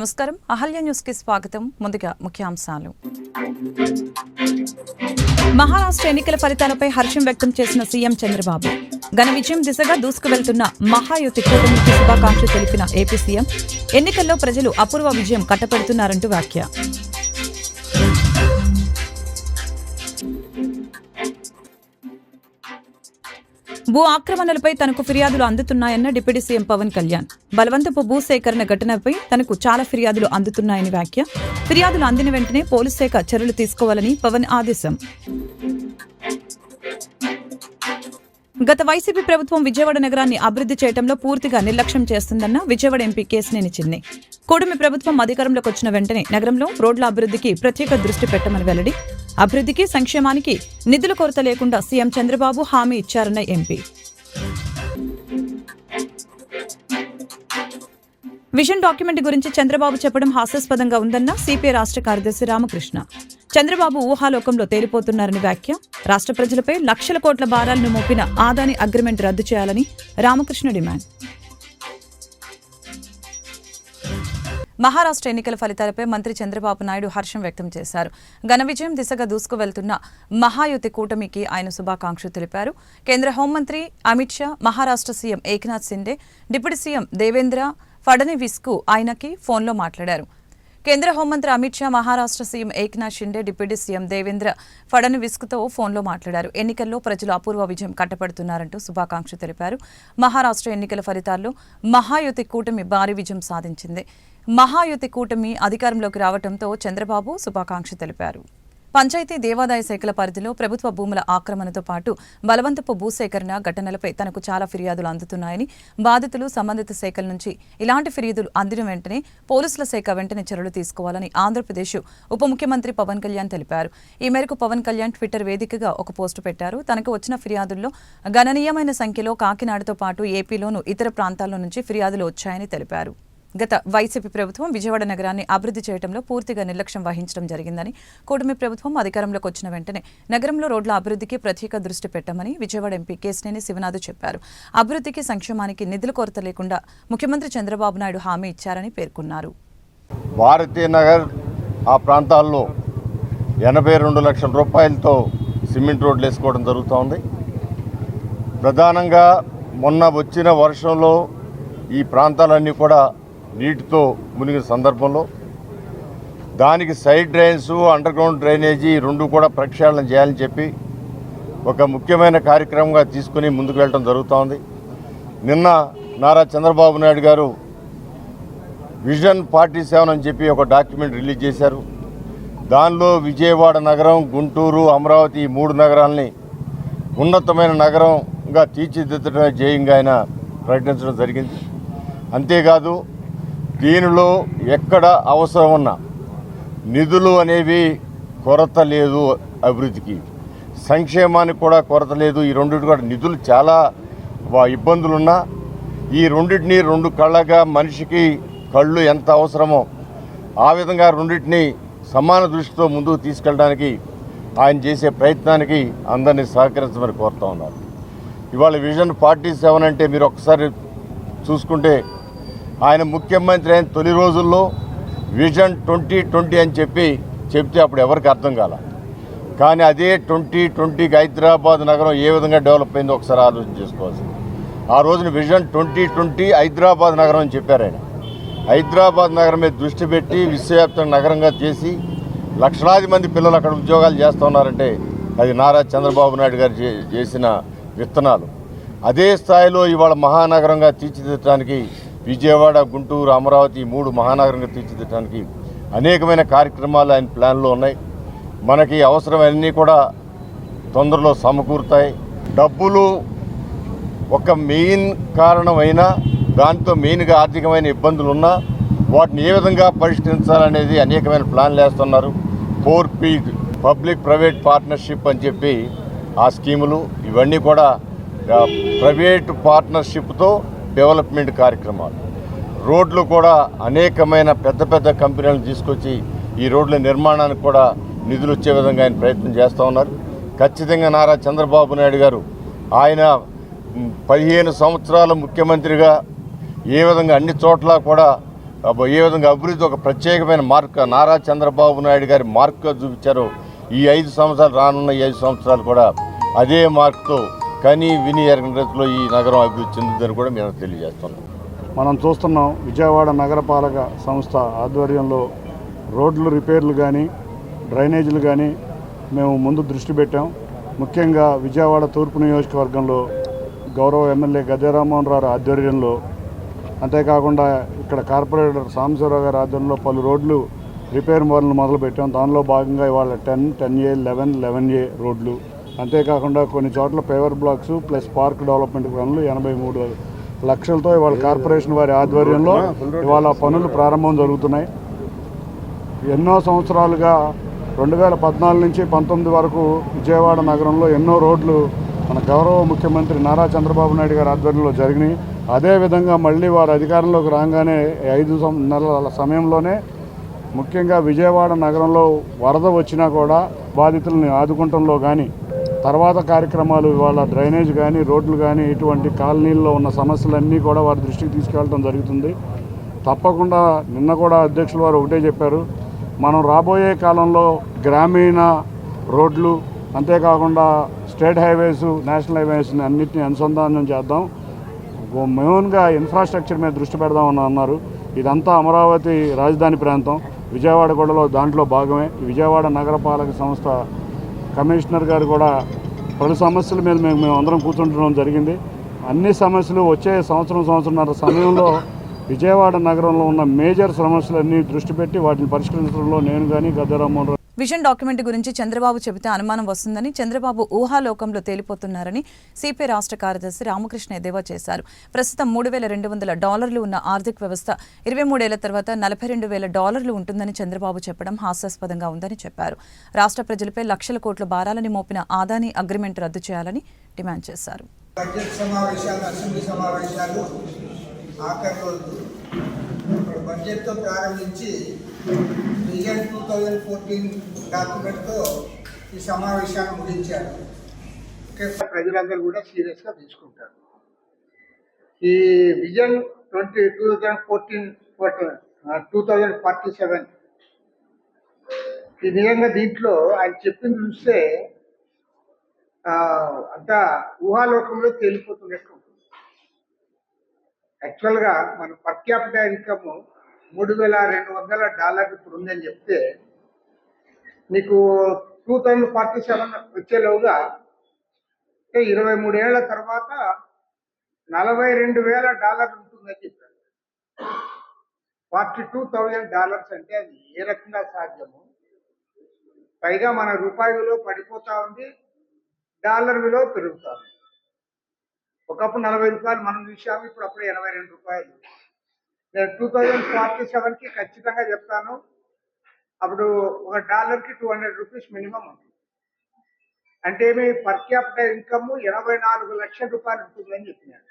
నమస్కారం. అహల్య న్యూస్ కి స్వాగతం. ముందుగా ముఖ్యాంశాలు. మహారాష్ట్ర ఎన్నికల ఫలితాలపై హర్షం వ్యక్తం చేసిన సీఎం చంద్రబాబు. ఘన విజయం దిశగా దూసుకువెళ్తున్న మహాయుతి కూటమికి శుభాకాంక్షలు తెలిపిన ఏపీ సీఎం. ఎన్నికల్లో ప్రజలు అపూర్వ విజయం కట్టపెడుతున్నారంటూ వ్యాఖ్య. భూ ఆక్రమణలపై తనకు ఫిర్యాదులు అందుతున్నాయన్న డిప్యూటీ సీఎం పవన్ కళ్యాణ్. బలవంతపు భూ సేకరణ ఘటనపై తనకు చాలా ఫిర్యాదులు అందుతున్నాయని వ్యాఖ్య. ఫిర్యాదులు అందిన వెంటనే పోలీసు శాఖ చర్యలు తీసుకోవాలని పవన్ ఆదేశం. గత వైసీపీ ప్రభుత్వం విజయవాడ నగరాన్ని అభివృద్ధి చేయడంలో పూర్తిగా నిర్లక్ష్యం చేస్తుందన్న విజయవాడ ఎంపీ కేశినేని చిన్ని. కూటమి ప్రభుత్వం అధికారంలోకి వచ్చిన వెంటనే నగరంలో రోడ్ల అభివృద్ధికి ప్రత్యేక దృష్టి పెట్టమని వెల్లడి. అభివృద్ధికి సంక్షేమానికి నిధుల కొరత లేకుండా సీఎం చంద్రబాబు హామీ ఇచ్చారన్న ఎంపీ. విజన్ డాక్యుమెంట్ గురించి చంద్రబాబు చెప్పడం హాస్యాస్పదంగా ఉందన్న సిపిఐ రాష్ట్ర కార్యదర్శి రామకృష్ణ. చంద్రబాబు ఊహాలోకంలో తేలిపోతున్నారని వ్యాఖ్య. రాష్ట్ర ప్రజలపై లక్షల కోట్ల భారాలను మోపిన ఆదాని అగ్రిమెంట్ రద్దు చేయాలని రామకృష్ణ డిమాండ్. మహారాష్ట్ర ఎన్నికల ఫలితాలపై మంత్రి చంద్రబాబు నాయుడు హర్షం వ్యక్తం చేశారు. ఘన విజయం దిశగా దూసుకువెళ్తున్న మహాయుతి కూటమికి ఆయన శుభాకాంక్షలు తెలిపారు. కేంద్ర హోంమంత్రి Amit Shah, Maharashtra CM Eknath Shinde, deputy CM Devendra Fadnavis కు ఆయనకి ఫోన్లో మాట్లాడారు. కేంద్ర హోంమంత్రి Amit Shah, Maharashtra CM Eknath Shinde, deputy CM Devendra ఫడణవీస్తో ఫోన్లో మాట్లాడారు. ఎన్నికల్లో ప్రజలు అపూర్వ విజయం కట్టపడుతున్నారంటూ శుభాకాంక్షలు తెలిపారు. మహారాష్ట్ర ఎన్నికల ఫలితాల్లో మహాయుతి కూటమి భారీ విజయం సాధించింది. మహాయుతి కూటమి అధికారంలోకి రావడంతో చంద్రబాబు శుభాకాంక్షలు తెలిపారు. పంచాయతీ దేవాదాయ శాఖల పరిధిలో ప్రభుత్వ భూముల ఆక్రమణతో పాటు బలవంతపు భూసేకరణ ఘటనలపై తనకు చాలా ఫిర్యాదులు అందుతున్నాయని, బాధితులు సంబంధిత శాఖల నుంచి ఇలాంటి ఫిర్యాదులు అందిన వెంటనే పోలీసుల శాఖ వెంటనే చర్యలు తీసుకోవాలని ఆంధ్రప్రదేశ్ ఉప ముఖ్యమంత్రి పవన్ కళ్యాణ్ తెలిపారు. ఈ మేరకు పవన్ కళ్యాణ్ ట్విట్టర్ వేదికగా ఒక పోస్టు పెట్టారు. తనకు వచ్చిన ఫిర్యాదుల్లో గణనీయమైన సంఖ్యలో కాకినాడతో పాటు ఏపీలోనూ ఇతర ప్రాంతాల నుంచి ఫిర్యాదులు వచ్చాయని తెలిపారు. గత వైసీపీ ప్రభుత్వం విజయవాడ నగరాన్ని అభివృద్ధి చేయడంలో పూర్తిగా నిర్లక్ష్యం వహించడం జరిగిందని, కూటమి ప్రభుత్వం అధికారంలోకి వచ్చిన వెంటనే నగరంలో రోడ్ల అభివృద్ధికి ప్రత్యేక దృష్టి పెట్టమని విజయవాడ ఎంపీ కేశినేని శివనాథ్ చెప్పారు. అభివృద్ధికి సంక్షేమానికి నిధుల కొరత లేకుండా ముఖ్యమంత్రి చంద్రబాబు నాయుడు హామీ ఇచ్చారని పేర్కొన్నారు. భారతీయ నగర్ ఆ ప్రాంతాల్లో 82 లక్షల రూపాయలతో సిమెంట్ రోడ్లు వేసుకోవడం జరుగుతోంది. ప్రధానంగా మొన్న వచ్చిన వర్షంలో ఈ ప్రాంతాలన్నీ కూడా నీటితో మునిగిన సందర్భంలో దానికి side drains, under ground drainage రెండు కూడా ప్రక్షాళన చేయాలని చెప్పి ఒక ముఖ్యమైన కార్యక్రమంగా తీసుకుని ముందుకు వెళ్ళడం జరుగుతోంది. నిన్న నారా చంద్రబాబు నాయుడు గారు విజన్ 47 అని చెప్పి ఒక డాక్యుమెంట్ రిలీజ్ చేశారు. దానిలో విజయవాడ నగరం, గుంటూరు, అమరావతి ఈ 3 నగరాలని ఉన్నతమైన నగరంగా తీర్చిదిద్దడమే ధ్యేయంగా ఆయన ప్రకటించడం జరిగింది. అంతేకాదు దీనిలో ఎక్కడ అవసరం ఉన్న నిధులు అనేవి కొరత లేదు, అభివృద్ధికి సంక్షేమానికి కూడా కొరత లేదు. ఈ రెండింటి కూడా నిధులు చాలా ఇబ్బందులున్నా ఈ రెండింటిని 2 కళ్ళగా మనిషికి కళ్ళు ఎంత అవసరమో ఆ విధంగా రెండింటిని సమాన దృష్టితో ముందుకు తీసుకెళ్ళడానికి ఆయన చేసే ప్రయత్నానికి అందరినీ సహకరించమని కోరుతూ ఉన్నారు. ఇవాళ విజన్ 47 అంటే మీరు ఒక్కసారి చూసుకుంటే ఆయన ముఖ్యమంత్రి అయిన తొలి రోజుల్లో విజన్ 2020 అని చెప్తే అప్పుడు ఎవరికి అర్థం కాల. కానీ అదే 2020కి హైదరాబాద్ నగరం ఏ విధంగా డెవలప్ అయిందో ఒకసారి ఆలోచన చేసుకోవాల్సింది. ఆ రోజున విజన్ 2020 హైదరాబాద్ నగరం అని చెప్పారు ఆయన. హైదరాబాద్ నగరం మీద దృష్టి పెట్టి విశ్వవ్యాప్తంగా నగరంగా చేసి లక్షలాది మంది పిల్లలు అక్కడ ఉద్యోగాలు చేస్తున్నారంటే అది నారా చంద్రబాబు నాయుడు గారు చేసిన విత్తనాలు. అదే స్థాయిలో ఇవాళ మహానగరంగా తీర్చిదిద్దడానికి విజయవాడ, గుంటూరు, అమరావతి 3 మహానగరంగా తీర్చిదిద్దడానికి అనేకమైన కార్యక్రమాలు ఆయన ప్లాన్లో ఉన్నాయి. మనకి అవసరమన్నీ కూడా తొందరలో సమకూరుతాయి. డబ్బులు ఒక మెయిన్ కారణమైనా దాంతో మెయిన్గా ఆర్థికమైన ఇబ్బందులు ఉన్నా వాటిని ఏ విధంగా పరిష్కరించాలనేది అనేకమైన ప్లాన్లు వేస్తున్నారు. 4P పబ్లిక్ ప్రైవేట్ పార్ట్నర్షిప్ అని చెప్పి ఆ స్కీములు ఇవన్నీ కూడా ప్రైవేట్ పార్ట్నర్షిప్తో డెవలప్మెంట్ కార్యక్రమాలు. రోడ్లు కూడా అనేకమైన పెద్ద పెద్ద కంపెనీలను తీసుకొచ్చి ఈ రోడ్ల నిర్మాణానికి కూడా నిధులు వచ్చే విధంగా ఆయన ప్రయత్నం చేస్తూ ఉన్నారు. ఖచ్చితంగా నారా చంద్రబాబు నాయుడు గారు ఆయన 15 సంవత్సరాల ముఖ్యమంత్రిగా ఏ విధంగా అన్ని చోట్ల కూడా ఏ విధంగా అభివృద్ధి ఒక ప్రత్యేకమైన మార్క్ నారా చంద్రబాబు నాయుడు గారి మార్క్గా చూపించారో ఈ 5 సంవత్సరాలు రానున్న 5 సంవత్సరాలు కూడా అదే మార్క్తో కని విని ఎరగని రీతిలో ఈ నగరం అభివృద్ధి చెందుతుందని కూడా మేము తెలియజేస్తున్నాం. మనం చూస్తున్నాం విజయవాడ నగరపాలక సంస్థ ఆధ్వర్యంలో రోడ్లు రిపేర్లు కానీ డ్రైనేజీలు కానీ మేము ముందు దృష్టి పెట్టాం. ముఖ్యంగా విజయవాడ తూర్పు నియోజకవర్గంలో గౌరవ ఎమ్మెల్యే గద్దె రామ్మోహన్ రావు ఆధ్వర్యంలో, అంతేకాకుండా ఇక్కడ కార్పొరేటర్ సాంబశివరావు గారి ఆధ్వర్యంలో పలు రోడ్లు రిపేర్ పనులు మొదలుపెట్టాం. దానిలో భాగంగా ఇవాళ 10, 10A, 11, 11A రోడ్లు, అంతేకాకుండా కొన్ని చోట్ల paver blocks plus park development పనులు 83 లక్షలతో ఇవాళ కార్పొరేషన్ వారి ఆధ్వర్యంలో ఇవాళ పనులు ప్రారంభం జరుగుతున్నాయి. ఎన్నో సంవత్సరాలుగా 2014 నుంచి 19 వరకు విజయవాడ నగరంలో ఎన్నో రోడ్లు మన గౌరవ ముఖ్యమంత్రి నారా చంద్రబాబు నాయుడు గారి ఆధ్వర్యంలో జరిగినాయి. అదేవిధంగా మళ్ళీ వారు అధికారంలోకి రాగానే 5 నెలల సమయంలోనే ముఖ్యంగా విజయవాడ నగరంలో వరద వచ్చినా కూడా బాధితులను ఆదుకుంటంలో కానీ, తర్వాత కార్యక్రమాలు ఇవాళ డ్రైనేజ్ కానీ రోడ్లు కానీ ఇటువంటి కాలనీల్లో ఉన్న సమస్యలన్నీ కూడా వారి దృష్టికి తీసుకెళ్ళడం జరుగుతుంది. తప్పకుండా నిన్న కూడా అధ్యక్షులు వారు ఒకటే చెప్పారు, మనం రాబోయే కాలంలో గ్రామీణ రోడ్లు అంతేకాకుండా స్టేట్ హైవేస్, నేషనల్ హైవేస్ని అన్నింటినీ అనుసంధానం చేద్దాం, మెయిన్గా ఇన్ఫ్రాస్ట్రక్చర్ మీద దృష్టి పెడదామని అన్నారు. ఇదంతా అమరావతి రాజధాని ప్రాంతం, విజయవాడ కూడా దాంట్లో భాగమే. విజయవాడ నగరపాలక సంస్థ కమిషనర్ గారు కూడా పలు సమస్యల మీద మేము అందరం కూర్చుంటడం జరిగింది. అన్ని సమస్యలు వచ్చే సంవత్సరంన్నర సమయంలో విజయవాడ నగరంలో ఉన్న మేజర్ సమస్యలన్నీ దృష్టి పెట్టి వాటిని పరిష్కరించడంలో నేను కానీ గద్దె రామ్మోహన్ రావు విజన్ డాక్యుమెంట్ గురించి చంద్రబాబు చెబితే అనుమానం వస్తుందని, చంద్రబాబు ఊహాలోకంలో తేలిపోతున్నారని సిపిఐ రాష్ట్ర కార్యదర్శి రామకృష్ణ ఎద్దేవా చేశారు. ప్రస్తుతం $3,200 ఉన్న ఆర్థిక వ్యవస్థ 23 ఏళ్ల తర్వాత $42,000 ఉంటుందని చంద్రబాబు చెప్పడం హాస్యాస్పదంగా ఉందని చెప్పారు. రాష్ట్ర ప్రజలపై లక్షల కోట్ల భారాలని మోపిన ఆదాని అగ్రిమెంట్ రద్దు చేయాలని డిమాండ్ చేశారు. ఆఖరి రోజు బడ్జెట్తో ప్రారంభించి విజన్ 2014 డాక్యుమెంట్తో ఈ సమావేశాన్ని ముగించారు. ప్రజలందరూ కూడా సీరియస్గా తీసుకుంటారు. ఈ విజన్ 2047 ఈ విధంగా దీంట్లో ఆయన చెప్పింది చూస్తే అంతా ఊహాలోకంలో తేలిపోతున్నట్టు. యాక్చువల్గా మన పర్ క్యాపిటల్ ఇన్కమ్ $3,200 ఇప్పుడు ఉందని చెప్తే, మీకు 2047 వచ్చేలోగా 23 ఏళ్ల తర్వాత $42,000 ఉంటుందని చెప్పారు. $42,000 అంటే అది ఏ రకంగా సాధ్యము? పైగా మన రూపాయి విలువ పడిపోతా ఉంది, డాలర్ విలువ పెరుగుతా ఉంది. ఒకప్పుడు ₹40 మనం చూసాము, ఇప్పుడు అప్పుడు ₹82. నేను 2047కి ఖచ్చితంగా చెప్తాను, అప్పుడు ఒక డాలర్కి $200 మినిమం ఉంటుంది. అంటే మీ పర్ క్యాపిటల్ ఇన్కమ్ $84 లక్షల ఉంటుందని చెప్పినాను.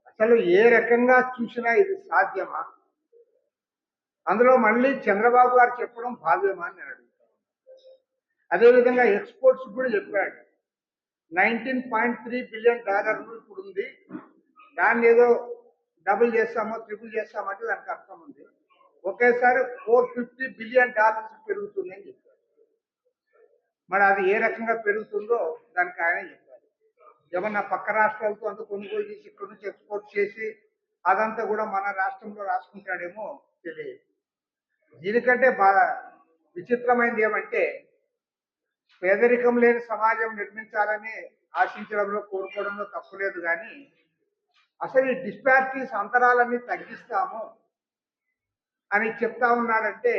అసలు ఏ రకంగా చూసినా ఇది సాధ్యమా? అందులో మళ్ళీ చంద్రబాబు గారు చెప్పడం భావ్యమా అని నేను అడుగుతాను. అదేవిధంగా ఎక్స్పోర్ట్స్ కూడా చెప్పాడు, $19.3 బిలియన్ ఇప్పుడు ఉంది, దాన్ని ఏదో డబుల్ చేస్తామో ట్రిపుల్ చేస్తామంటే దానికి అర్థం ఉంది. ఒకేసారి $450 బిలియన్ పెరుగుతుంది అని చెప్పారు. మరి అది ఏ రకంగా పెరుగుతుందో దానికి ఆయన చెప్పారు. ఏమన్నా పక్క రాష్ట్రాలతో అంత కొనుగోలు చేసి ఇక్కడ నుంచి ఎక్స్పోర్ట్ చేసి అదంతా కూడా మన రాష్ట్రంలో రాసుకుంటాడేమో తెలియదు. దీనికంటే బాగా విచిత్రమైనది ఏమంటే, పేదరికం లేని సమాజం నిర్మించాలని ఆశించడంలో కోరుకోవడంలో తప్పులేదు, కానీ అసలు ఈ డిస్పారిటీస్ అంతరాలన్నీ తగ్గిస్తాము అని చెప్తా ఉన్నాడంటే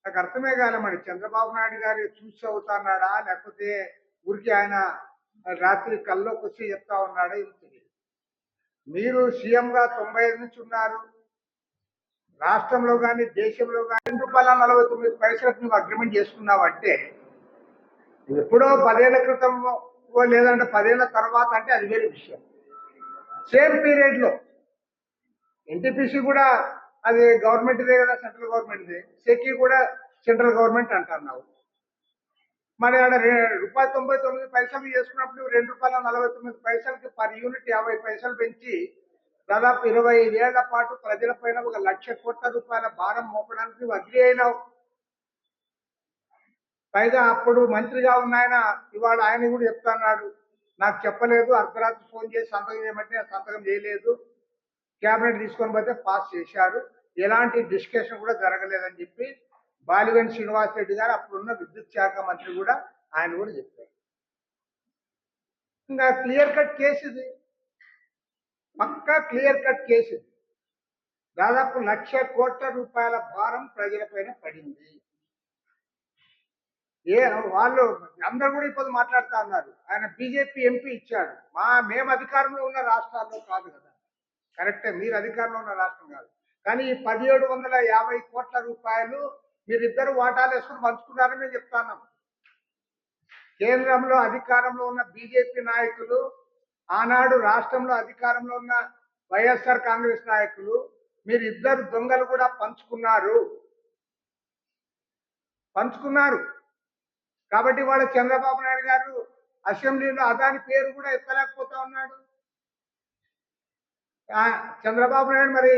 నాకు అర్థమే కాలే. మరి చంద్రబాబు నాయుడు గారు చూసి అవుతున్నాడా, లేకపోతే ఊరికి ఆయన రాత్రి కల్లోకి వచ్చి చెప్తా ఉన్నాడా ఏమో తెలియదు. మీరు సీఎంగా 95 నుంచి ఉన్నారు, రాష్ట్రంలో కానీ దేశంలో కానీ $2.49 నువ్వు అగ్రిమెంట్ చేసుకున్నావంటే ఎప్పుడో 10 ఏళ్ల క్రితం లేదంటే 10 ఏళ్ల తర్వాత అంటే అది వేరే విషయం. సేమ్ పీరియడ్లో ఎన్టీపీసీ కూడా అది గవర్నమెంట్దే కదా, సెంట్రల్ గవర్నమెంట్దే. సెకీ కూడా సెంట్రల్ గవర్నమెంట్ అంటున్నావు. మరి ఆడ $1.99 చేసుకున్నప్పుడు $2.49 పర్ యూనిట్ 50 పైసలు పెంచి దాదాపు 25 ఏళ్ల పాటు ప్రజలపైన 1,00,000 కోట్ల రూపాయల భారం మోపడానికి నువ్వు అగ్రి అయినావు. పైగా అప్పుడు మంత్రిగా ఉన్న ఆయన ఇవాళ ఆయన కూడా చెప్తున్నాడు, నాకు చెప్పలేదు, అర్ధరాత్రి ఫోన్ చేసి సంతకం చేయమంటే సంతకం చేయలేదు, క్యాబినెట్ తీసుకొని పోతే పాస్ చేశారు, ఎలాంటి డిస్కషన్ కూడా జరగలేదని చెప్పి బాలినేని శ్రీనివాసరెడ్డి గారు అప్పుడున్న విద్యుత్ శాఖ మంత్రి కూడా ఆయన కూడా చెప్పారు. ఇంకా క్లియర్ కట్ కేసు ఇది, పక్కా క్లియర్ కట్ కేసు. దాదాపు 1,00,000 కోట్ల రూపాయల భారం ప్రజలపైన పడింది. వాళ్ళు అందరూ కూడా ఇప్పుడు మాట్లాడుతూ ఉన్నారు, ఆయన బీజేపీ ఎంపీ ఇచ్చాడు, మేము అధికారంలో ఉన్న రాష్ట్రాల్లో కాదు కదా. కరెక్టే, మీరు అధికారంలో ఉన్న రాష్ట్రం కాదు, కానీ ఈ 1,750 కోట్ల రూపాయలు మీరిద్దరు వాటాలు వేసుకుని పంచుకున్నారని మేము చెప్తున్నాం. కేంద్రంలో అధికారంలో ఉన్న బీజేపీ నాయకులు, ఆనాడు రాష్ట్రంలో అధికారంలో ఉన్న వైఎస్ఆర్ కాంగ్రెస్ నాయకులు, మీరిద్దరు దొంగలు కూడా పంచుకున్నారు. కాబట్టి వాళ్ళ చంద్రబాబు నాయుడు గారు అసెంబ్లీలో అదాని పేరు కూడా ఎత్తలేకపోతా ఉన్నాడు. చంద్రబాబు నాయుడు మరి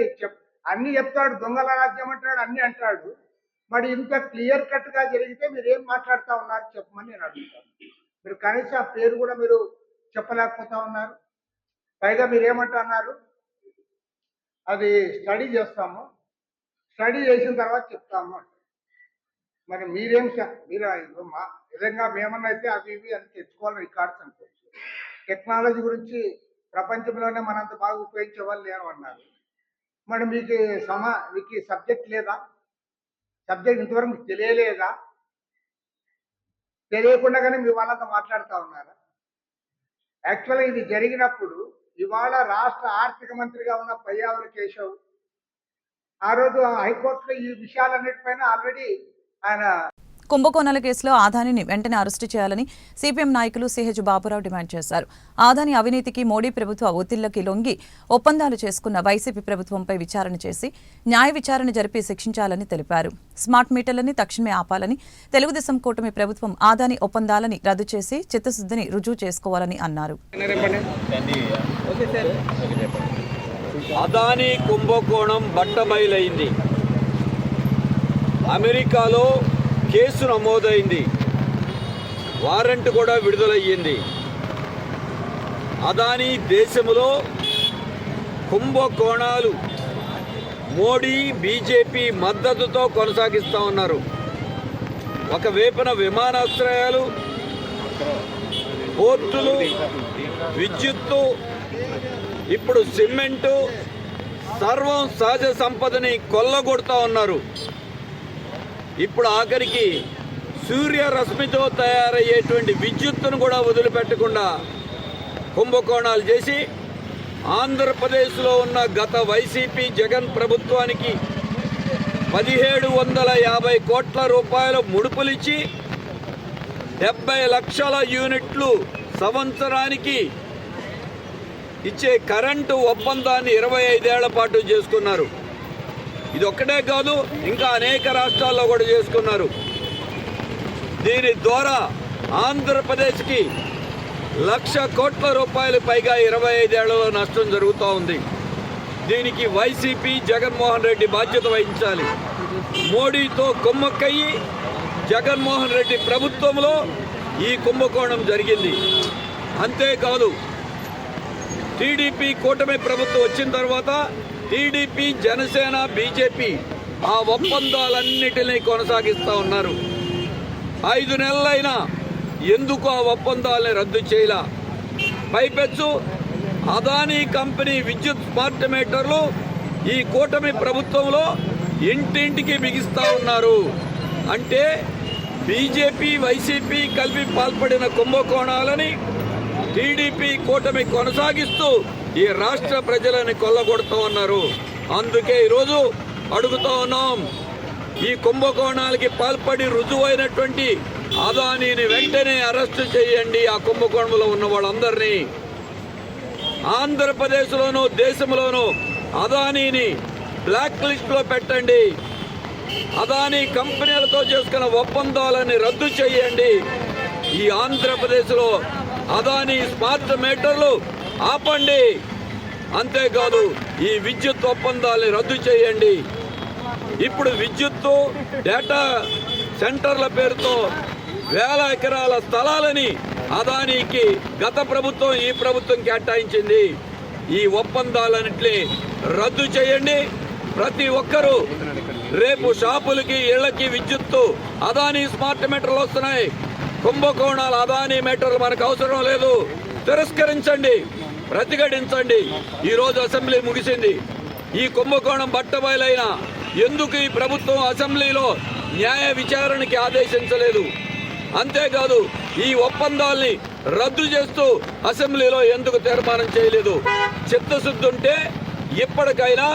అన్ని చెప్తాడు, దొంగల రాజ్యం అంటాడు, అన్ని అంటాడు. మరి ఇంత క్లియర్ కట్ గా జరిగితే మీరు ఏం మాట్లాడుతూ ఉన్నారు చెప్పమని నేను అడుగుతాను. మీరు కనీసం ఆ పేరు కూడా మీరు చెప్పలేకపోతా ఉన్నారు. పైగా మీరు ఏమంటున్నారు, అది స్టడీ చేస్తాము, స్టడీ చేసిన తర్వాత చెప్తాము అంటే మరి మీరేం మీరు మా విధంగా మేమన్నా అయితే అవి ఇవి అని తెచ్చుకోవాలని రికార్డ్స్ అనుకోవచ్చు. టెక్నాలజీ గురించి ప్రపంచంలోనే మనంత బాగా ఉపయోగించే వాళ్ళు లేరు అన్నారు. మరి మీకు సబ్జెక్ట్ లేదా? సబ్జెక్ట్ ఇంతవరకు మీకు తెలియలేదా? తెలియకుండా కానీ మీ వాళ్ళంతా మాట్లాడుతూ ఉన్నారా? యాక్చువల్గా ఇది జరిగినప్పుడు ఇవాళ రాష్ట్ర ఆర్థిక మంత్రిగా ఉన్న పయ్యావుల కేశవ్ ఆ రోజు హైకోర్టులో ఈ విషయాలన్నిటిపైన ఆల్రెడీ ఆయన కుంభకోణాల కేసులో ఆదానిని వెంటనే అరెస్టు చేయాలని సిపిఎం నాయకులు సిహెచ్ బాబురావు డిమాండ్ చేశారు. ఆదాని అవినీతికి మోడీ ప్రభుత్వ ఒత్తిళ్లకి లొంగి ఒప్పందాలు చేసుకున్న వైసీపీ ప్రభుత్వంపై విచారణ చేసి న్యాయ విచారణ జరిపి శిక్షించాలని తెలిపారు. స్మార్ట్ మీటర్లని తక్షణమే ఆపాలని, తెలుగుదేశం కూటమి ప్రభుత్వం ఆదాని ఒప్పందాలని రద్దు చేసి చిత్తశుద్ధిని రుజువు చేసుకోవాలని అన్నారు. అదానీ కుంభకోణం బట్టబయలైంది. అమెరికాలో కేసు నమోదైంది, వారెంట్ కూడా విడుదలయ్యింది. అదానీ దేశంలో కుంభకోణాలు మోడీ బీజేపీ మద్దతుతో కొనసాగిస్తూ ఉన్నారు. ఒకవైపున విమానాశ్రయాలు, పోర్టులు, విద్యుత్తు, ఇప్పుడు సిమెంటు, సర్వం సహజ సంపదని కొల్లగొడుతూ ఉన్నారు. ఇప్పుడు ఆఖరికి సూర్యరశ్మితో తయారయ్యేటువంటి విద్యుత్తును కూడా వదిలిపెట్టకుండా కుంభకోణాలు చేసి ఆంధ్రప్రదేశ్లో ఉన్న గత వైసీపీ జగన్ ప్రభుత్వానికి 1,750 కోట్ల రూపాయల ముడుపులిచ్చి 70 లక్షల యూనిట్లు సంవత్సరానికి ఇచ్చే కరెంటు ఒప్పందాన్ని 25 ఏళ్ల పాటు చేసుకున్నారు. ఇది ఒక్కటే కాదు, ఇంకా అనేక రాష్ట్రాల్లో కూడా చేసుకున్నారు. దీని ద్వారా ఆంధ్రప్రదేశ్కి 1,00,000 కోట్ల రూపాయలు పైగా 25 ఏళ్లలో నష్టం జరుగుతూ ఉంది. దీనికి వైసీపీ జగన్మోహన్ రెడ్డి బాధ్యత వహించాలి. మోడీతో కుమ్మక్కయ్యి జగన్మోహన్ రెడ్డి ప్రభుత్వంలో ఈ కుంభకోణం జరిగింది. అంతేకాదు, టీడీపీ కూటమి ప్రభుత్వం వచ్చిన తర్వాత టీడీపీ, జనసేన, బీజేపీ ఆ ఒప్పందాలన్నిటినీ కొనసాగిస్తూ ఉన్నారు. 5 నెలలైనా ఎందుకు ఆ ఒప్పందాలని రద్దు చేయాల? పైపెచ్చు అదానీ కంపెనీ విద్యుత్ స్మార్ట్ మీటర్లు ఈ కూటమి ప్రభుత్వంలో ఇంటింటికి బిగిస్తూ ఉన్నారు. అంటే బీజేపీ, వైసీపీ కలిపి పాల్పడిన కుంభకోణాలని టీడీపీ కూటమి కొనసాగిస్తూ ఈ రాష్ట్ర ప్రజలని కొల్లగొడుతూ ఉన్నారు. అందుకే ఈరోజు అడుగుతూ ఉన్నాం, ఈ కుంభకోణాలకి పాల్పడి రుజువైనటువంటి అదానీని వెంటనే అరెస్టు చేయండి. ఆ కుంభకోణంలో ఉన్న వాళ్ళందరినీ ఆంధ్రప్రదేశ్లోనూ దేశంలోనూ అదానీని బ్లాక్ లిస్ట్లో పెట్టండి. అదానీ కంపెనీలతో చేసుకున్న ఒప్పందాలని రద్దు చేయండి. ఈ ఆంధ్రప్రదేశ్లో అదానీ స్మార్ట్ మీటర్లు ఆపండి. అంతేకాదు ఈ విద్యుత్ ఒప్పందాలని రద్దు చేయండి. ఇప్పుడు విద్యుత్తు డేటా సెంటర్ల పేరుతో వేల ఎకరాల స్థలాలని అదానీకి గత ప్రభుత్వం ఈ ప్రభుత్వం కేటాయించింది. ఈ ఒప్పందాలన్నింటినీ రద్దు చేయండి. ప్రతి ఒక్కరూ రేపు షాపులకి ఇళ్లకి విద్యుత్తు అదానీ స్మార్ట్ మీటర్లు వస్తున్నాయి. కుంభకోణాలు అదానీ మీటర్లు మనకు అవసరం లేదు. తిరస్కరించండి, ప్రతిఘటించండి. ఈరోజు అసెంబ్లీ ముగిసింది. ఈ కుంభకోణం బట్టబయలైనా ఎందుకు ఈ ప్రభుత్వం అసెంబ్లీలో న్యాయ విచారణకి ఆదేశించలేదు? అంతేకాదు ఈ ఒప్పందాల్ని రద్దు చేస్తూ అసెంబ్లీలో ఎందుకు తీర్మానం చేయలేదు? చిత్తశుద్ధి ఉంటే ఇప్పటికైనా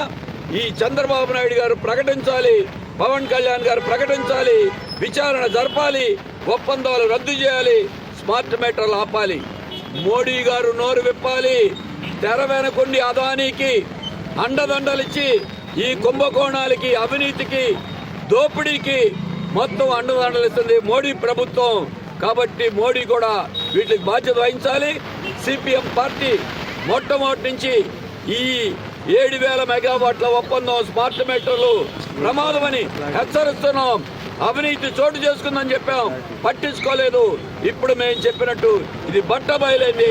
ఈ చంద్రబాబు నాయుడు గారు ప్రకటించాలి, పవన్ కళ్యాణ్ గారు ప్రకటించాలి, విచారణ జరపాలి, ఒప్పందాలు రద్దు చేయాలి, స్మార్ట్ మీటర్లు ఆపాలి. మోడీ గారు నోరు విప్పాలి. తెర వెనకొండి అదానీకి అండదండలిచ్చి ఈ కుంభకోణాలకి, అవినీతికి, దోపిడీకి మొత్తం అండదండలిస్తుంది మోడీ ప్రభుత్వం. కాబట్టి మోడీ కూడా వీటికి బాధ్యత వహించాలి. సిపిఎం పార్టీ మొట్టమొదటి నుంచి ఈ 7,000 మెగావాట్ల ఒప్పందం స్మార్ట్ మీటర్లు ప్రమాదమని హెచ్చరిస్తున్నాం. అవినీతి చోటు చేసుకుందని చెప్పాం, పట్టించుకోలేదు. ఇప్పుడు మేము చెప్పినట్టు ఇది బట్టబయలైంది.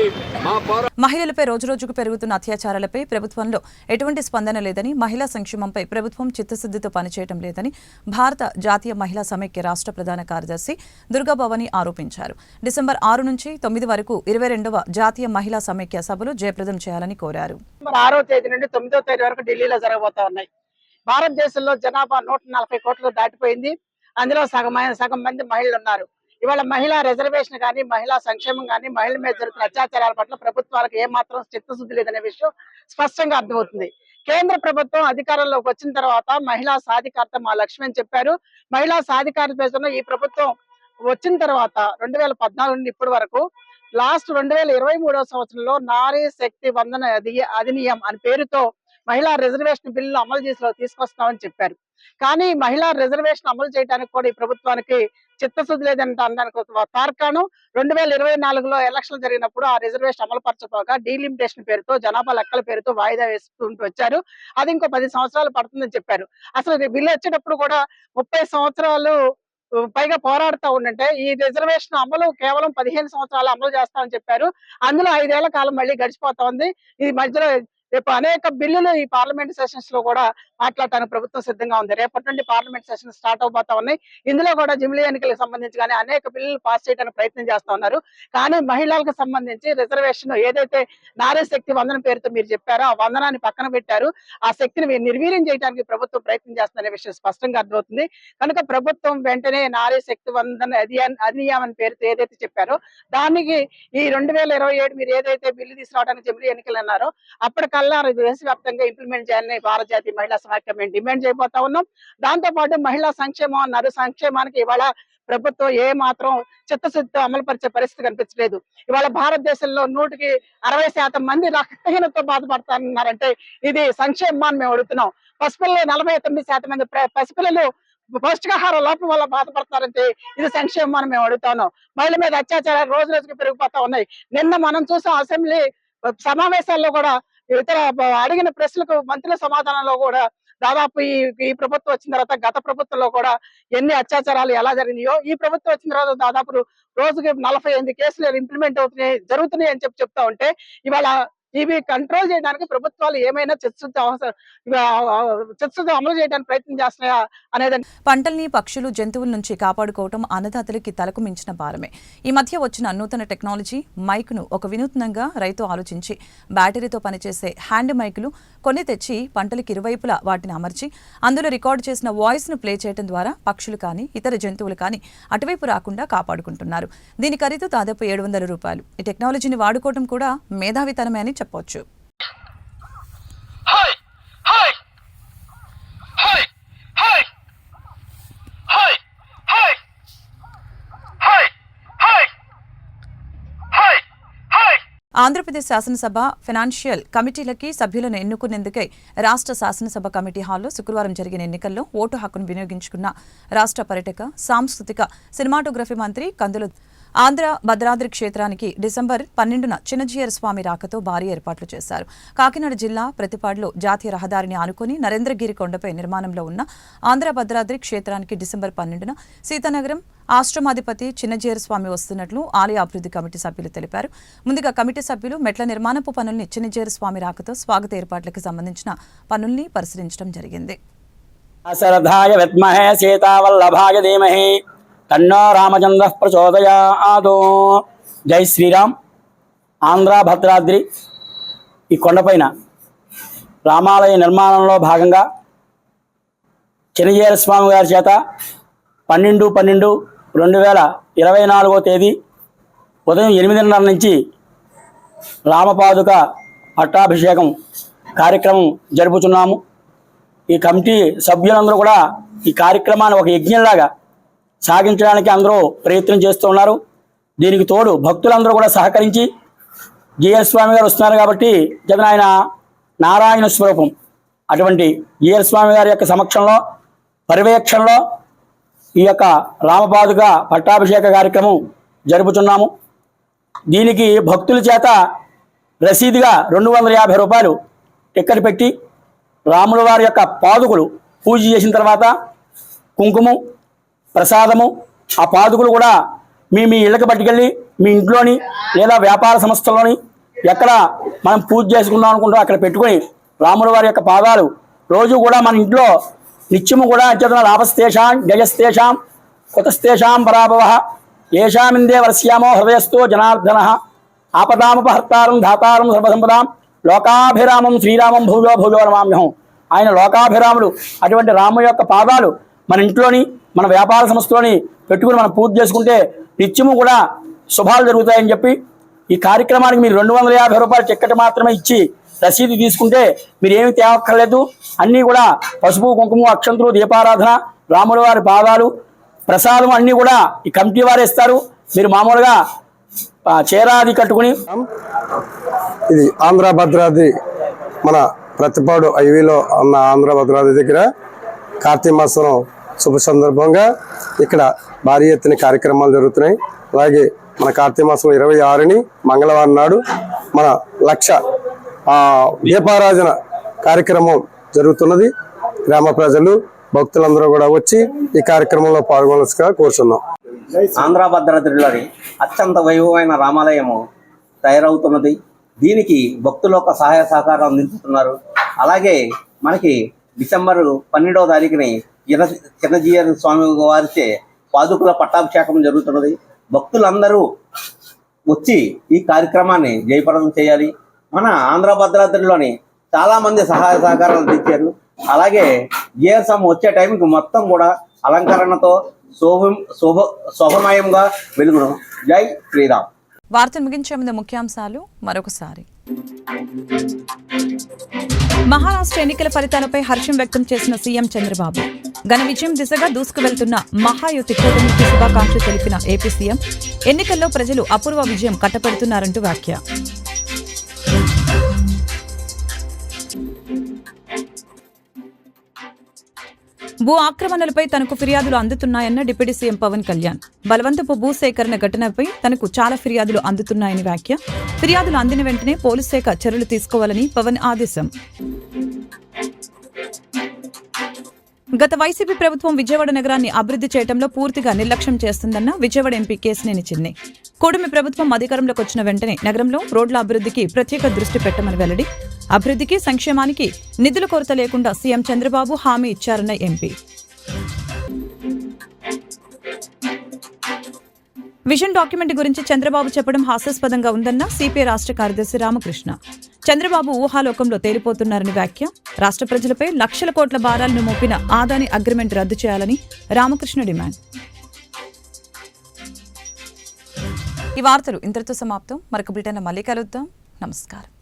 మహిళలపై రోజురోజుకు పెరుగుతున్న అత్యాచారాలపై ప్రభుత్వంలో ఎటువంటి స్పందన లేదని, మహిళా సంక్షేమంపై ప్రభుత్వం చిత్తశుద్ధితో పనిచేయడం లేదని భారత జాతీయ మహిళా సమైక్య రాష్ట్ర ప్రధాన కార్యదర్శి దుర్గాభవాని ఆరోపించారు. డిసెంబర్ 6 నుంచి 9 వరకు 22వ జాతీయ మహిళా సమైక్య సభలు జయప్రదం చేయాలని కోరారు. 6వ తేదీ నుండి 9వ తేదీ వరకు ఢిల్లీలో జరగబోతా ఉన్నాయి. భారతదేశంలో జనాభా 140 కోట్లు దాటిపోయింది. అందులో సగం మంది మహిళలు ఉన్నారు. ఇవాళ మహిళా రిజర్వేషన్ కానీ, మహిళా సంక్షేమం కానీ, మహిళల మీద జరుగుతున్న అత్యాచారాల పట్ల ప్రభుత్వాలకు ఏమాత్రం చిత్తశుద్ధి లేదనే విషయం స్పష్టంగా అర్థమవుతుంది. కేంద్ర ప్రభుత్వం అధికారంలోకి వచ్చిన తర్వాత మహిళా సాధికారత మా లక్ష్యం అని చెప్పారు. మహిళా సాధికారత పేరుతో ఈ ప్రభుత్వం వచ్చిన తర్వాత 2014 నుండి ఇప్పటి వరకు లాస్ట్ 2023వ సంవత్సరంలో నారీ శక్తి వందన అధినియం అని పేరుతో మహిళా రిజర్వేషన్ బిల్లు అమలు చేసి తీసుకొస్తామని చెప్పారు. కానీ మహిళా రిజర్వేషన్ అమలు చేయడానికి కూడా ఈ ప్రభుత్వానికి చిత్తశుద్ధి లేదంటే అనడానికి తార్కాణం 2024లో ఎలక్షన్లు జరిగినప్పుడు ఆ రిజర్వేషన్ అమలు పరచపోగా డీలిమిటేషన్ పేరుతో, జనాభా లెక్కల పేరుతో వాయిదా వేసుకుంటూ వచ్చారు. అది ఇంకో 10 సంవత్సరాలు పడుతుందని చెప్పారు. అసలు బిల్లు వచ్చేటప్పుడు కూడా 30 సంవత్సరాలు పైగా పోరాడుతూ ఉండంటే ఈ రిజర్వేషన్ అమలు కేవలం 15 సంవత్సరాలు అమలు చేస్తామని చెప్పారు. అందులో 5 ఏళ్ల కాలం మళ్ళీ గడిచిపోతా ఉంది. ఈ మధ్యలో రేపు అనేక బిల్లులు ఈ పార్లమెంట్ సెషన్స్ లో కూడా మాట్లాడటానికి ప్రభుత్వం సిద్ధంగా ఉంది. రేపటి నుండి పార్లమెంట్ సెషన్ స్టార్ట్ అవబోతా ఉన్నాయి. ఇందులో కూడా జమిలీ ఎన్నికలకు సంబంధించి కానీ అనేక బిల్లులు పాస్ చేయడానికి ప్రయత్నం చేస్తా ఉన్నారు. కానీ మహిళలకు సంబంధించి రిజర్వేషన్ ఏదైతే నారీ శక్తి వందన పేరుతో మీరు చెప్పారో ఆ వందనాన్ని పక్కన పెట్టారు. ఆ శక్తిని నిర్వీర్యం చేయడానికి ప్రభుత్వం ప్రయత్నం చేస్తుందనే విషయం స్పష్టంగా అర్థమవుతుంది. కనుక ప్రభుత్వం వెంటనే నారీ శక్తి వందన అధినియం అనే పేరుతో ఏదైతే చెప్పారో దానికి ఈ 2027 మీరు ఏదైతే బిల్లు తీసుకురావడానికి జమిలీ ఎన్నికలు అన్నారో అప్పటికల్లా దేశవ్యాప్తంగా ఇంప్లిమెంట్ చేయాలని భారత జాతీయ మహిళా సమాఖ్య మేము డిమాండ్ చేయబోతా ఉన్నాం. దాంతో పాటు మహిళా సంక్షేమం అన్నారు. సంక్షేమానికి ఇవాళ ప్రభుత్వం ఏ మాత్రం చిత్తశుద్ధితో అమలు పరిచే పరిస్థితి కనిపించలేదు. ఇవాళ భారతదేశంలో 160% మంది రక్తహీనతతో బాధపడతారన్నారంటే ఇది సంక్షేమాన్ని మేము అడుగుతున్నాం. పసిపిల్లలు 49% మంది పసిపిల్లలు పౌష్టికాహార లోపం వల్ల బాధపడతారంటే ఇది సంక్షేమాన్ని మేము అడుగుతాను. మహిళల మీద అత్యాచారాలు రోజు రోజుకి పెరిగిపోతా ఉన్నాయి. నిన్న మనం చూసాం అసెంబ్లీ సమావేశాల్లో కూడా ఇతర అడిగిన ప్రశ్నలకు మంత్రుల సమాధానంలో కూడా దాదాపు ఈ ప్రభుత్వం వచ్చిన తర్వాత గత ప్రభుత్వంలో కూడా ఎన్ని అత్యాచారాలు ఎలా జరిగినాయో ఈ ప్రభుత్వం వచ్చిన తర్వాత దాదాపు రోజుకి 48 కేసులు ఇంప్లిమెంట్ జరుగుతున్నాయి అని చెప్తా ఉంటే ఇవాళ ఇవి కంట్రోల్ చేయడానికి ప్రభుత్వాలు ఏమైనా చిత్తశుద్ధి అమలు చేయడానికి ప్రయత్నం చేస్తున్నాయా అనేది. పంటల్ని, పక్షులు, జంతువుల నుంచి కాపాడుకోవటం అన్నదాతలకి తలకు మించిన భారమే. ఈ మధ్య వచ్చిన నూతన టెక్నాలజీ మైక్ను ఒక వినూత్నంగా రైతు ఆలోచించి బ్యాటరీతో పనిచేసే హ్యాండ్ మైకులు కొన్ని తెచ్చి పంటలకి ఇరువైపులా వాటిని అమర్చి అందులో రికార్డు చేసిన వాయిస్ను ప్లే చేయడం ద్వారా పక్షులు కానీ ఇతర జంతువులు కానీ అటువైపు రాకుండా కాపాడుకుంటున్నారు. దీని ఖరీదు దాదాపు 700 రూపాయలు. ఈ టెక్నాలజీని వాడుకోవడం కూడా మేధావితనమే అని చెప్పొచ్చు. ఆంధ్రప్రదేశ్ శాసనసభ ఫైనాన్షియల్ కమిటీలకి సభ్యులను ఎన్నుకునేందుకై రాష్ట్ర శాసనసభ కమిటీ హాల్లో శుక్రవారం జరిగిన ఎన్నికల్లో ఓటు హక్కును వినియోగించుకున్న రాష్ట్ర పర్యాటక, సాంస్కృతిక, సినిమాటోగ్రఫీ మంత్రి కందుల ఆంధ్ర భద్రాద్రి క్షేత్రానికి డిసెంబర్ 12న చిన్నజీయర్ స్వామి రాకతో భారీ ఏర్పాట్లు చేశారు. కాకినాడ జిల్లా ప్రతిపాడులో జాతీయ రహదారిని ఆనుకుని నరేంద్రగిరి కొండపై నిర్మాణంలో ఉన్న ఆంధ్ర భద్రాద్రి క్షేత్రానికి డిసెంబర్ 12న సీతానగరం ఆశ్రమాధిపతి చిన్నజీయర్ స్వామి వస్తున్నట్లు ఆలయ అభివృద్ధి కమిటీ సభ్యులు తెలిపారు. ముందుగా కమిటీ సభ్యులు మెట్ల నిర్మాణపు పనుల్ని చిన్నజీయర్ స్వామి రాకతో స్వాగత ఏర్పాట్లకు సంబంధించిన పనుల్ని పరిశీలించడం జరిగింది. అశ్రద్ధాయ విద్మహే సీతావల్లభాయ ధీమహి తన్నో రామచంద్రః ప్రచోదయాత్. జై శ్రీరామ్. ఆంధ్ర భద్రాద్రి ఈ కొండపైన రామాలయ నిర్మాణంలో భాగంగా చిన్నజీయర్ స్వామి గారి చేత 12/12/2024 తేదీ ఉదయం 8:30 నుంచి రామపాదుక పట్టాభిషేకం కార్యక్రమం జరుపుతున్నాము. ఈ కమిటీ సభ్యులందరూ కూడా ఈ కార్యక్రమాన్ని ఒక యజ్ఞంలాగా సాగించడానికి అందరూ ప్రయత్నం చేస్తున్నారు. దీనికి తోడు భక్తులందరూ కూడా సహకరించి జీయర్ స్వామి గారు వస్తున్నారు కాబట్టి జగన్ ఆయన నారాయణ స్వరూపం అటువంటి జీయర్ స్వామి గారి యొక్క సమక్షంలో పర్యవేక్షణలో ఈ యొక్క రామపాదుక పట్టాభిషేక కార్యక్రమం జరుపుతున్నాము. దీనికి భక్తుల చేత రసీదుగా 250 రూపాయలు టిక్కెట్ పెట్టి రాముల వారి యొక్క పాదుకులు పూజ చేసిన తర్వాత కుంకుమ ప్రసాదము ఆ పాదుకులు కూడా మీ ఇళ్ళకి పట్టుకెళ్ళి మీ ఇంట్లోని లేదా వ్యాపార సంస్థల్లోని ఎక్కడ మనం పూజ చేసుకుందాం అనుకుంటాం అక్కడ పెట్టుకొని రాముల వారి యొక్క పాదాలు రోజు కూడా మన ఇంట్లో నిత్యము కూడా అత్యతన లాభస్తేషాం జయస్తేషాం కుతస్తేషాం పరాభవ ఏషామిందే వర్ష్యామో హృదయస్థో జనార్దన ఆపదాముపహర్తారం ధాతారం సర్వసంపదాం లోకాభిరామం శ్రీరామం భూజో భూజో నమామ్యహం. ఆయన లోకాభిరాముడు. అటువంటి రాము యొక్క పాదాలు మన ఇంట్లోని మన వ్యాపార సంస్థలోని పెట్టుకుని మనం పూజ చేసుకుంటే నిత్యము కూడా శుభాలు జరుగుతాయని చెప్పి ఈ కార్యక్రమానికి మీరు 250 రూపాయల టిక్కెట్ మాత్రమే ఇచ్చి రసీదు తీసుకుంటే మీరు ఏమి తేవక్కర్లేదు. అన్నీ కూడా పసుపు కుంకుమ అక్షంతులు దీపారాధన రాముల వారి పాదాలు ప్రసాదం అన్నీ కూడా ఈ కమిటీ వారు ఇస్తారు. మీరు మామూలుగా చేరాది కట్టుకుని ఇది ఆంధ్ర భద్రాద్రి మన ప్రతిపాడు హైవేలో ఉన్న ఆంధ్ర భద్రాద్రి దగ్గర కార్తీక మాసం శుభ సందర్భంగా ఇక్కడ భారీ ఎత్తున కార్యక్రమాలు జరుగుతున్నాయి. అలాగే మన కార్తీక మాసం 26ని మంగళవారం నాడు మన లక్ష దీపారాధన కార్యక్రమం జరుగుతున్నది. గ్రామ ప్రజలు భక్తులందరూ కూడా వచ్చి ఈ కార్యక్రమంలో పాల్గొనవలసిగా కోరుతున్నాం. ఆంధ్ర భద్రాద్రిలోని అత్యంత వైభవమైన రామాలయము తయారవుతున్నది. దీనికి భక్తులు ఒక సహాయ సహకారం అందిస్తున్నారు. అలాగే మనకి డిసెంబర్ 12వ తారీఖుని చిన్నజీయర్ స్వామి వారిచే పాదుకుల పట్టాభిషేకం జరుగుతున్నది. భక్తులందరూ వచ్చి ఈ కార్యక్రమాన్ని జయప్రదం చేయాలి. మన ఆంధ్ర భద్రాద్రిలోని చాలామంది సహాయ సహకారాలు అందించారు. అలాగే జీయర్ స్వామి వచ్చే టైంకి మొత్తం కూడా అలంకరణతో శోభమయంగా వెలుగును. జై శ్రీరామ్. వార్తలు ముగించే ముందు ముఖ్యాంశాలు మరొకసారి. మహారాష్ట్ర ఎన్నికల ఫలితాలపై హర్షం వ్యక్తం చేసిన సీఎం చంద్రబాబు. ఘన విజయం దిశగా దూసుకువెళ్తున్న మహాయుతి కూటమికి శుభాకాంక్షలు తెలిపిన ఏపీ సీఎం. ఎన్నికల్లో ప్రజలు అపూర్వ విజయం కట్టపెడుతున్నారంటూ వ్యాఖ్య. భూ ఆక్రమణలపై తనకు ఫిర్యాదులు అందుతున్నాయన్న డిప్యూటీ సీఎం పవన్ కళ్యాణ్. బలవంతపు భూసేకరణ ఘటనపై తనకు చాలా ఫిర్యాదులు అందుతున్నాయని వ్యాఖ్య. ఫిర్యాదులు అందిన వెంటనే పోలీస్ శాఖ చర్యలు తీసుకోవాలని పవన్ ఆదేశం. గత వైసీపీ ప్రభుత్వం విజయవాడ నగరాన్ని అభివృద్ధి చేయడంలో పూర్తిగా నిర్లక్ష్యం చేస్తుందన్న విజయవాడ ఎంపీ కేశినేని చిన్ని. కూటమి ప్రభుత్వం అధికారంలోకి వచ్చిన వెంటనే నగరంలో రోడ్ల అభివృద్ధికి ప్రత్యేక దృష్టి పెట్టమని వెల్లడి. అభివృద్ధికి సంక్షేమానికి నిధుల కొరత లేకుండా సీఎం చంద్రబాబు హామీ ఇచ్చారన్న ఎంపీ. విజన్ డాక్యుమెంట్ గురించి చంద్రబాబు చెప్పడం హాస్యాస్పదంగా ఉందన్న సిపిఐ రాష్ట్ర కార్యదర్శి రామకృష్ణ. చంద్రబాబు ఊహాలోకంలో తేలిపోతున్నారని వ్యాఖ్య. రాష్ట్ర ప్రజలపై లక్షల కోట్ల భారాలను మోపిన ఆదాని అగ్రిమెంట్ రద్దు చేయాలని రామకృష్ణ డిమాండ్. ఈ వార్తలు ఇంతటితో సమాప్తం. మరొక బ్రిటన్లో మళ్ళీ కలుద్దాం. నమస్కారం.